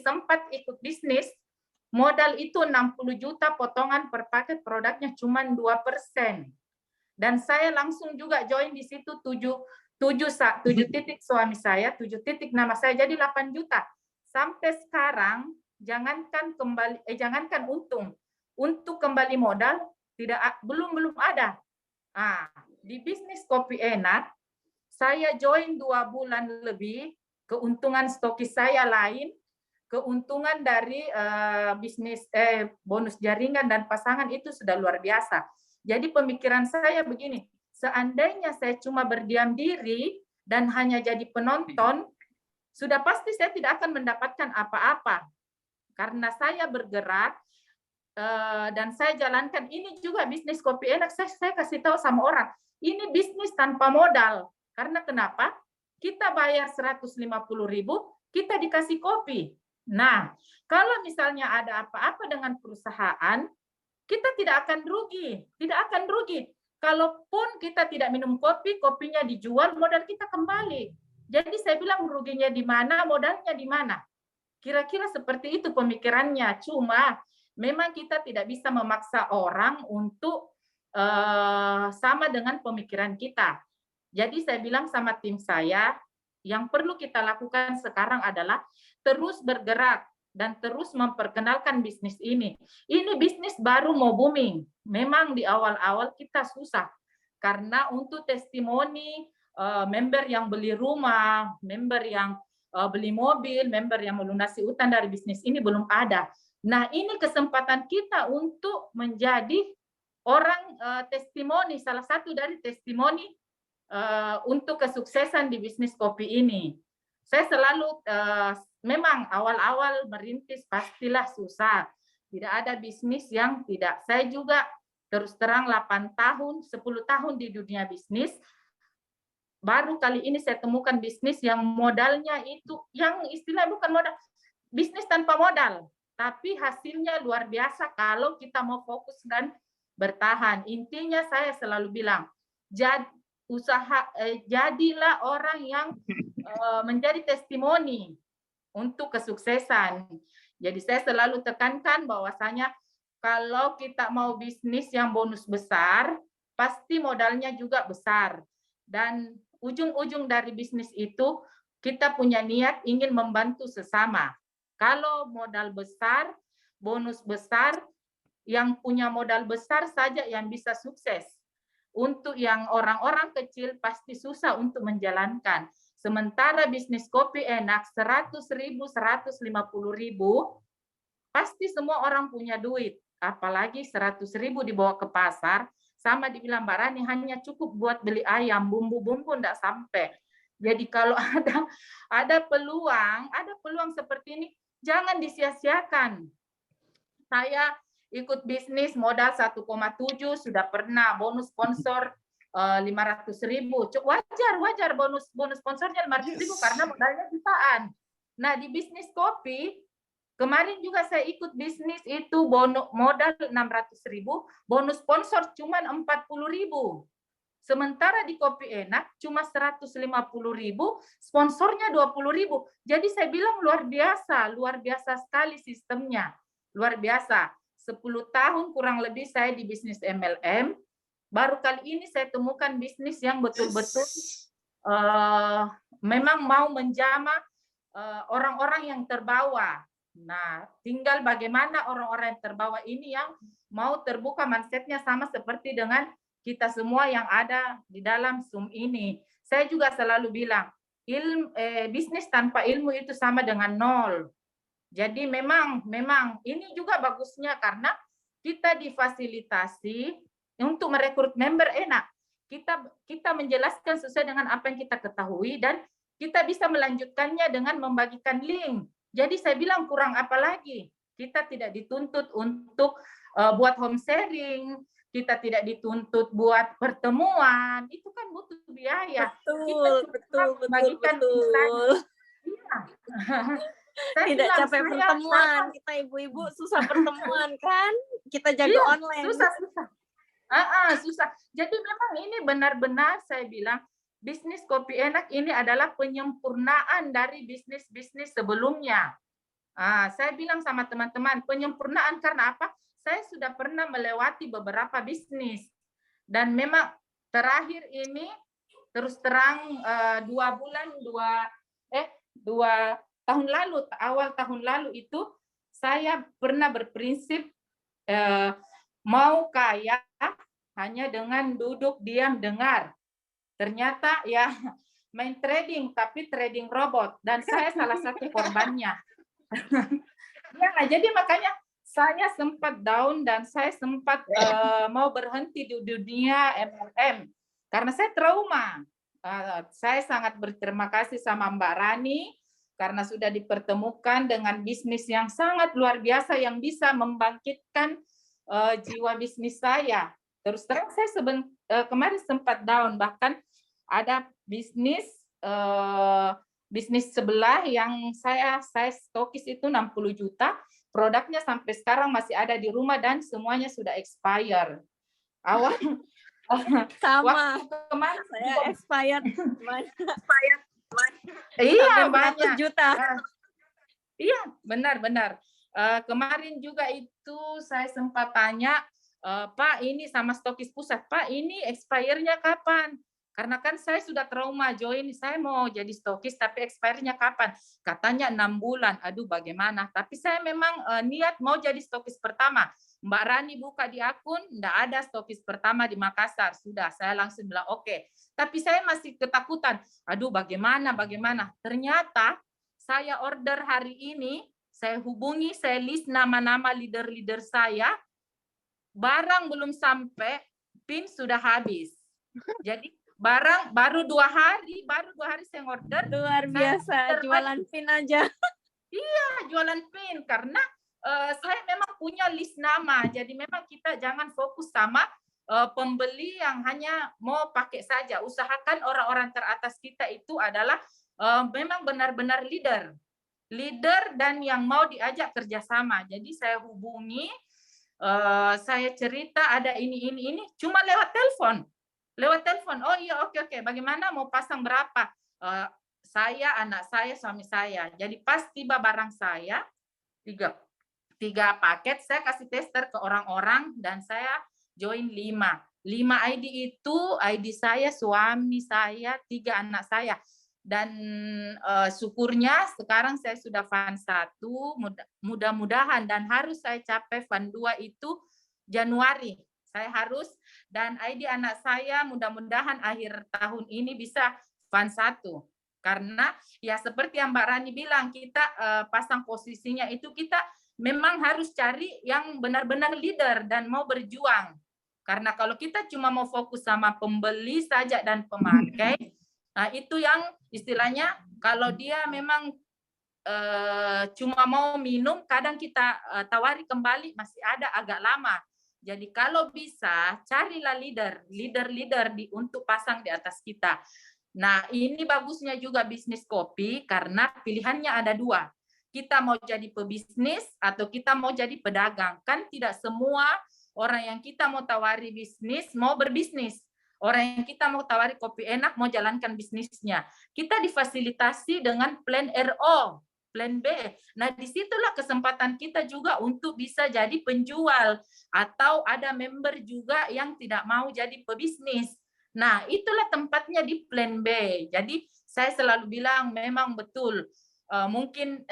sempat ikut bisnis, modal itu 60 juta, potongan per paket produknya cuma 2%. Dan saya langsung juga join di situ 7 titik suami saya, 7 titik nama saya, jadi 8 juta. Sampai sekarang jangankan untung, untuk kembali modal belum ada. Nah, di bisnis Kopi Enak saya join 2 bulan lebih, keuntungan stokis saya lain, keuntungan dari bisnis bonus jaringan dan pasangan itu sudah luar biasa. Jadi pemikiran saya begini, seandainya saya cuma berdiam diri dan hanya jadi penonton, sudah pasti saya tidak akan mendapatkan apa-apa. Karena saya bergerak dan saya jalankan, ini juga bisnis kopi enak, saya kasih tahu sama orang, ini bisnis tanpa modal. Karena kenapa? Kita bayar 150.000, kita dikasih kopi. Nah, kalau misalnya ada apa-apa dengan perusahaan, kita tidak akan rugi, tidak akan rugi. Kalaupun kita tidak minum kopi, kopinya dijual, modal kita kembali. Jadi saya bilang ruginya di mana, modalnya di mana. Kira-kira seperti itu pemikirannya. Cuma memang kita tidak bisa memaksa orang untuk sama dengan pemikiran kita. Jadi saya bilang sama tim saya, yang perlu kita lakukan sekarang adalah terus bergerak dan terus memperkenalkan bisnis ini. Ini bisnis baru mau booming. Memang di awal-awal kita susah. Karena untuk testimoni, member yang beli rumah, member yang beli mobil, member yang melunasi utang dari bisnis ini belum ada. Nah, ini kesempatan kita untuk menjadi orang testimoni, salah satu dari testimoni untuk kesuksesan di bisnis kopi ini. Saya selalu memang awal-awal merintis pastilah susah. Tidak ada bisnis yang tidak. Saya juga terus terang 8 tahun, 10 tahun di dunia bisnis. Baru kali ini saya temukan bisnis yang modalnya itu, yang istilah bukan modal, bisnis tanpa modal. Tapi hasilnya luar biasa kalau kita mau fokus dan bertahan. Intinya saya selalu bilang, jadilah orang yang menjadi testimoni untuk kesuksesan. Jadi saya selalu tekankan bahwasanya kalau kita mau bisnis yang bonus besar, pasti modalnya juga besar. Dan ujung-ujung dari bisnis itu kita punya niat ingin membantu sesama. Kalau modal besar, bonus besar, yang punya modal besar saja yang bisa sukses. Untuk yang orang-orang kecil pasti susah untuk menjalankan. Sementara bisnis kopi enak 100.000, 150.000, pasti semua orang punya duit. Apalagi 100.000 dibawa ke pasar, sama dibilang Mbak Rani, hanya cukup buat beli ayam, bumbu-bumbu enggak sampai. Jadi kalau ada peluang seperti ini, jangan disia-siakan. Saya ikut bisnis modal 1,7, sudah pernah bonus sponsor 500.000. Wajar bonus sponsornya 500.000 karena modalnya jutaan. Nah, di bisnis kopi kemarin juga saya ikut bisnis itu modal 600.000, bonus sponsor cuma 40.000. Sementara di kopi enak cuma 150.000, sponsornya 20.000. Jadi saya bilang luar biasa sekali sistemnya. Luar biasa. 10 tahun kurang lebih saya di bisnis MLM. Baru kali ini saya temukan bisnis yang betul-betul memang mau menjamah orang-orang yang terbawa. Nah, tinggal bagaimana orang-orang yang terbawa ini yang mau terbuka mindset-nya sama seperti dengan kita semua yang ada di dalam Zoom ini. Saya juga selalu bilang, bisnis tanpa ilmu itu sama dengan nol. Jadi memang ini juga bagusnya karena kita difasilitasi untuk merekrut member enak. Kita menjelaskan sesuai dengan apa yang kita ketahui dan kita bisa melanjutkannya dengan membagikan link. Jadi saya bilang kurang apa lagi? Kita tidak dituntut untuk buat home sharing, kita tidak dituntut buat pertemuan, itu kan butuh biaya. Betul. Saya tidak bilang, capek pertemuan, kita ibu-ibu susah pertemuan kan? Kita jago online. Susah. Jadi memang ini benar-benar saya bilang bisnis kopi enak ini adalah penyempurnaan dari bisnis-bisnis sebelumnya. Saya bilang sama teman-teman, penyempurnaan karena apa? Saya sudah pernah melewati beberapa bisnis. Dan memang terakhir ini terus terang 2 tahun lalu, awal tahun lalu itu saya pernah berprinsip mau kaya hanya dengan duduk diam dengar. Ternyata ya main trading tapi trading robot dan saya salah satu korbannya. Ya, jadi makanya saya sempat down dan saya sempat mau berhenti di dunia MLM karena saya trauma. Saya sangat berterima kasih sama Mbak Rani karena sudah dipertemukan dengan bisnis yang sangat luar biasa yang bisa membangkitkan jiwa bisnis saya. Terus terang saya kemarin sempat down, bahkan ada bisnis sebelah yang saya stokis itu 60 juta, produknya sampai sekarang masih ada di rumah dan semuanya sudah expire. Awal Sama. waktu kemarin Saya expired. iya Sampai banyak 100 juta. Iya, benar-benar. Kemarin juga itu saya sempat tanya, Pak, ini sama stokis pusat, Pak, ini expire-nya kapan? Karena kan saya sudah trauma join, saya mau jadi stokis, tapi expire-nya kapan? Katanya 6 bulan. Aduh, bagaimana? Tapi saya memang niat mau jadi stokis pertama. Mbak Rani buka di akun, enggak ada stokis pertama di Makassar. Sudah, saya langsung bilang oke. Tapi saya masih ketakutan. Aduh, bagaimana? Ternyata saya order hari ini, saya hubungi, saya list nama-nama leader-leader saya, barang belum sampai, PIN sudah habis. Jadi barang baru 2 hari saya order. Luar biasa, jualan pin aja. Iya, jualan pin karena saya memang punya list nama. Jadi memang kita jangan fokus sama pembeli yang hanya mau pakai saja. Usahakan orang-orang teratas kita itu adalah memang benar-benar leader dan yang mau diajak kerjasama. Jadi saya hubungi, saya cerita ada ini, cuma lewat telepon. Oh iya, oke. Bagaimana mau pasang berapa? Saya, anak saya, suami saya. Jadi pas tiba barang saya, tiga paket, saya kasih tester ke orang-orang dan saya join 5 ID itu ID saya, suami saya, 3 anak saya. Dan syukurnya sekarang saya sudah fund 1, mudah-mudahan dan harus saya capai fund 2 itu Januari. Saya harus, dan ID anak saya mudah-mudahan akhir tahun ini bisa fund 1. Karena ya seperti yang Mbak Rani bilang, kita pasang posisinya itu kita memang harus cari yang benar-benar leader dan mau berjuang. Karena kalau kita cuma mau fokus sama pembeli saja dan pemakai, nah itu yang istilahnya kalau dia memang cuma mau minum, kadang kita tawari kembali masih ada agak lama. Jadi kalau bisa carilah leader untuk pasang di atas kita. Nah ini bagusnya juga bisnis kopi karena pilihannya ada 2. Kita mau jadi pebisnis atau kita mau jadi pedagang. Kan tidak semua orang yang kita mau tawari bisnis mau berbisnis. Orang yang kita mau tawari kopi enak mau jalankan bisnisnya. Kita difasilitasi dengan plan RO, plan B. Nah, disitulah kesempatan kita juga untuk bisa jadi penjual. Atau ada member juga yang tidak mau jadi pebisnis. Nah, itulah tempatnya di plan B. Jadi, saya selalu bilang memang betul. Mungkin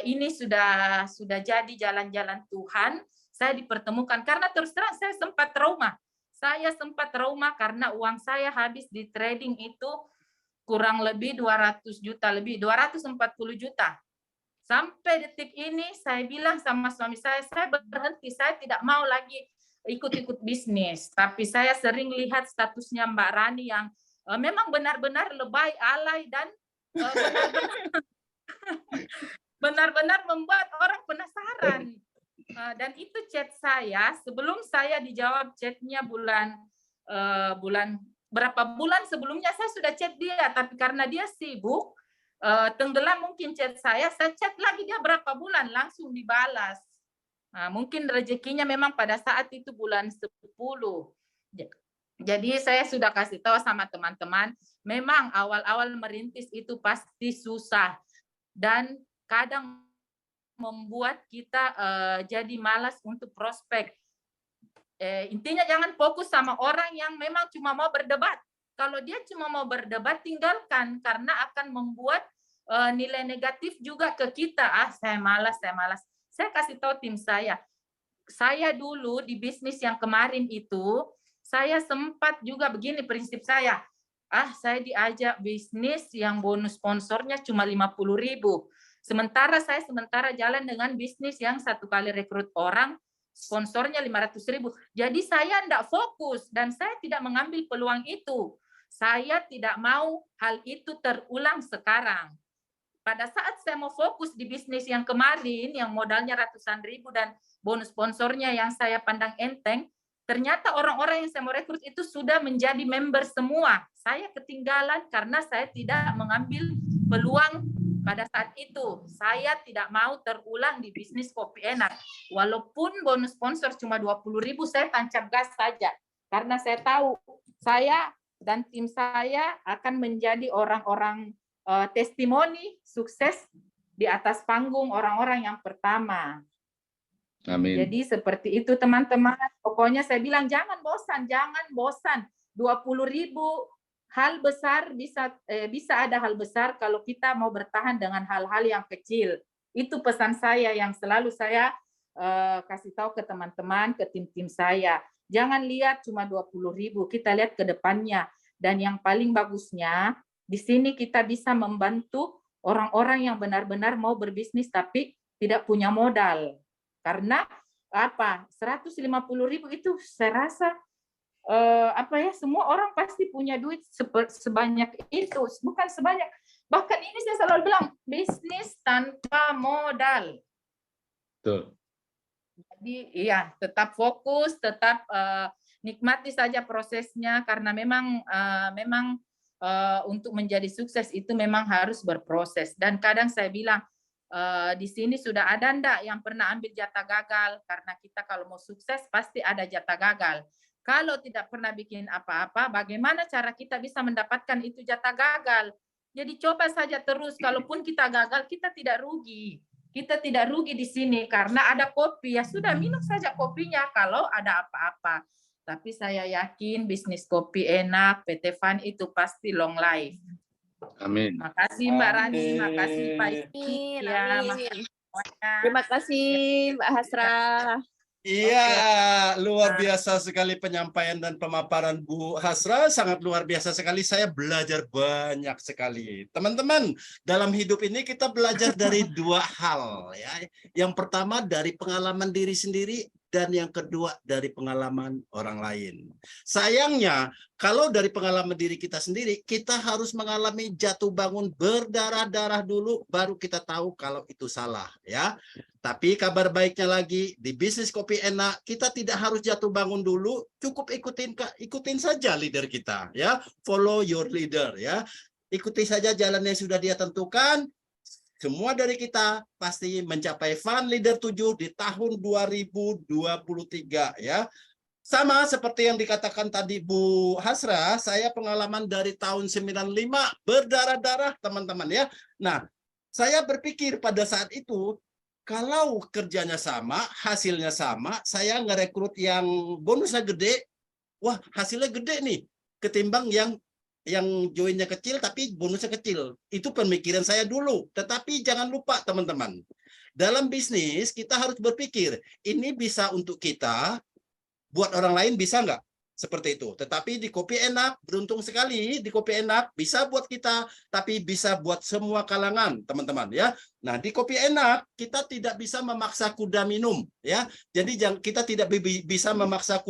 ini sudah jadi jalan-jalan Tuhan. Saya dipertemukan karena terus terang saya sempat trauma. Saya sempat trauma karena uang saya habis di trading itu kurang lebih 200 juta lebih, 240 juta. Sampai detik ini saya bilang sama suami saya berhenti, saya tidak mau lagi ikut-ikut bisnis. Tapi saya sering lihat statusnya Mbak Rani yang memang benar-benar lebay, alay, dan benar-benar membuat orang penasaran. Dan itu chat saya, sebelum saya dijawab chatnya bulan berapa bulan sebelumnya saya sudah chat dia, tapi karena dia sibuk, tenggelam mungkin chat saya chat lagi dia berapa bulan, langsung dibalas. Nah, mungkin rezekinya memang pada saat itu bulan 10. Jadi saya sudah kasih tahu sama teman-teman, memang awal-awal merintis itu pasti susah. Dan kadang membuat kita jadi malas untuk prospek. Intinya jangan fokus sama orang yang memang cuma mau berdebat. Kalau dia cuma mau berdebat, tinggalkan. Karena akan membuat nilai negatif juga ke kita. Saya malas. Saya kasih tahu tim saya. Saya dulu di bisnis yang kemarin itu, saya sempat juga begini prinsip saya. Saya diajak bisnis yang bonus sponsornya cuma 50.000. Sementara saya jalan dengan bisnis yang 1 kali rekrut orang, sponsornya 500.000. Jadi saya tidak fokus dan saya tidak mengambil peluang itu. Saya tidak mau hal itu terulang sekarang. Pada saat saya mau fokus di bisnis yang kemarin, yang modalnya ratusan ribu dan bonus sponsornya yang saya pandang enteng, ternyata orang-orang yang saya mau rekrut itu sudah menjadi member semua. Saya ketinggalan karena saya tidak mengambil peluang pada saat itu. Saya tidak mau terulang di bisnis kopi enak. Walaupun bonus sponsor cuma 20.000, saya tancap gas saja. Karena saya tahu saya dan tim saya akan menjadi orang-orang testimoni sukses di atas panggung orang-orang yang pertama. Amin. Jadi seperti itu teman-teman. Pokoknya saya bilang jangan bosan. 20.000 hal besar bisa ada hal besar kalau kita mau bertahan dengan hal-hal yang kecil. Itu pesan saya yang selalu saya kasih tahu ke teman-teman, ke tim-tim saya. Jangan lihat cuma 20.000, kita lihat ke depannya. Dan yang paling bagusnya, di sini kita bisa membantu orang-orang yang benar-benar mau berbisnis tapi tidak punya modal. Karena apa? 150.000 itu saya rasa semua orang pasti punya duit sebanyak itu, bukan sebanyak. Bahkan ini saya selalu bilang bisnis tanpa modal. Betul. Jadi iya, tetap fokus, tetap nikmati saja prosesnya karena memang untuk menjadi sukses itu memang harus berproses. Dan kadang saya bilang di sini sudah ada ndak yang pernah ambil jatah gagal, karena kita kalau mau sukses pasti ada jatah gagal. Kalau tidak pernah bikin apa-apa, bagaimana cara kita bisa mendapatkan itu jatah gagal? Jadi coba saja terus, kalaupun kita gagal, kita tidak rugi. Kita tidak rugi di sini karena ada kopi, ya sudah minum saja kopinya kalau ada apa-apa. Tapi saya yakin bisnis kopi enak, PT Fan itu pasti long life. Amin. Makasih Mbak Rani, makasih Pak Iki. Amin, Ya, amin. Terima kasih Mbak Hasra. Iya, luar biasa sekali penyampaian dan pemaparan Bu Hasra, sangat luar biasa sekali. Saya belajar banyak sekali. Teman-teman, dalam hidup ini kita belajar dari dua hal ya. Yang pertama dari pengalaman diri sendiri dan yang kedua dari pengalaman orang lain. Sayangnya, kalau dari pengalaman diri kita sendiri, kita harus mengalami jatuh bangun berdarah-darah dulu baru kita tahu kalau itu salah ya. Tapi kabar baiknya lagi, di bisnis kopi enak, kita tidak harus jatuh bangun dulu, cukup ikutin saja leader kita ya. Follow your leader ya. Ikuti saja jalan yang sudah dia tentukan. Semua dari kita pasti mencapai Fan Leader 7 di tahun 2023 ya. Sama seperti yang dikatakan tadi Bu Hasra, saya pengalaman dari tahun 95 berdarah-darah teman-teman ya. Nah, saya berpikir pada saat itu kalau kerjanya sama, hasilnya sama, saya ngerekrut yang bonusnya gede, wah hasilnya gede nih, ketimbang yang joinnya kecil tapi bonusnya kecil. Itu pemikiran saya dulu. Tetapi jangan lupa teman-teman, dalam bisnis kita harus berpikir, ini bisa untuk kita, buat orang lain bisa nggak? Seperti itu. Tetapi di kopi enak, beruntung sekali di kopi enak bisa buat kita, tapi bisa buat semua kalangan, teman-teman ya. Nah, di kopi enak kita tidak bisa memaksa kuda minum ya. Jadi kita tidak bisa memaksa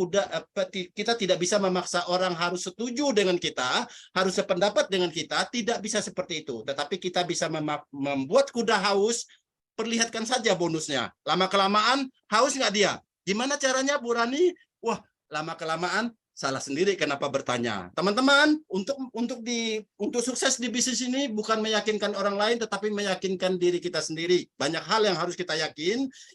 kita tidak bisa memaksa orang harus setuju dengan kita, harus sependapat dengan kita, tidak bisa seperti itu. Tetapi kita bisa membuat kuda haus, perlihatkan saja bonusnya. Lama-kelamaan haus nggak dia? Gimana caranya Bu Rani? Wah, lama-kelamaan salah sendiri kenapa bertanya. Teman-teman, untuk sukses di bisnis ini bukan meyakinkan orang lain tetapi meyakinkan diri kita sendiri. Banyak hal yang harus kita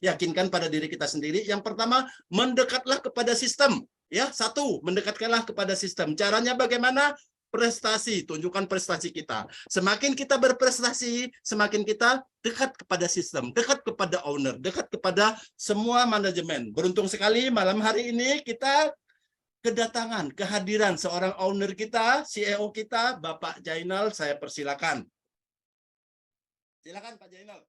yakinkan pada diri kita sendiri. Yang pertama, mendekatlah kepada sistem. Ya, satu, mendekatkanlah kepada sistem. Caranya bagaimana? Prestasi, tunjukkan prestasi kita. Semakin kita berprestasi, semakin kita dekat kepada sistem, dekat kepada owner, dekat kepada semua manajemen. Beruntung sekali malam hari ini kita kehadiran seorang owner kita, CEO kita, Bapak Jainal. Saya persilakan. Silakan Pak Jainal.